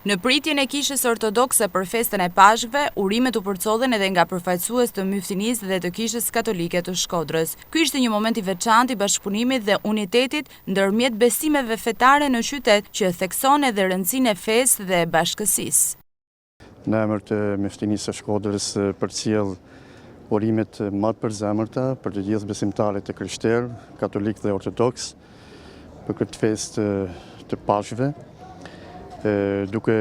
Në pritjen e kishës ortodokse për festën e Pashkëve, urimet u përcollen edhe nga përfaqësues të Myftinisë dhe të Kishës Katolike të Shkodrës. Ky ishte një moment i veçantë i bashkëpunimit dhe unitetit ndërmjet besimeve fetare në qytet, që thekson edhe rëndësinë e fesë dhe bashkësisë. Në emër të Myftinisë së Shkodrës përcjell urimet më të përzemërta për të gjithë besimtarët e krishterë, katolik dhe ortodoks për këtë festë të Pashkëve, duke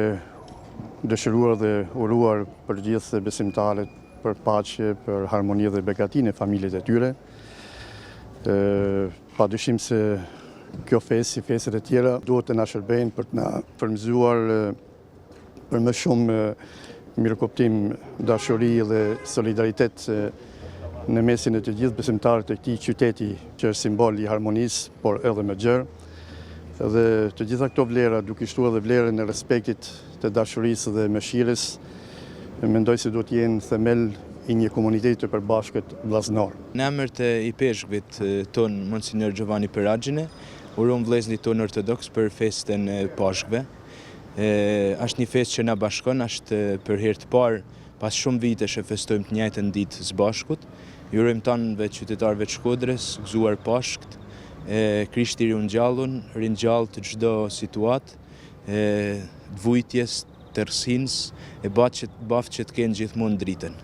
dëshiruar dhe uruar për gjithë besimtarët për paqe, për harmoni dhe begatinë e familjet e tyre. Padyshim se kjo festë, si festet e tjera, duhet të na shërbejnë për të na frymëzuar për më shumë mirëkuptim, dashuri dhe solidaritet në mesin e të gjithë besimtarët e këtij qyteti, që është simbol i harmonisë, por edhe më gjerë. Dhe të gjitha këto vlera, duke shtuar dhe vlerën e respektit, të dashurisë dhe mëshirës, mendoj se duhet jenë themel i një komuniteti të përbashkët vllazënor. Në emër të i peshkvit ton, Monsinjor Giovanni Peragine, uron vëllezërit tonë ortodoks për festën e Pashkëve. Është një festë që na bashkon, është për herë të parë pas shumë vitesh e festojmë të njëjtën ditë së bashkut. Ju urojmë tanëve qytetarëve të Shkodrës, gëzuar Pashkt. Krishti ringjall të çdo situatë, vujtjes, tërsinës, e baftë që të kenë gjithmonë dritën.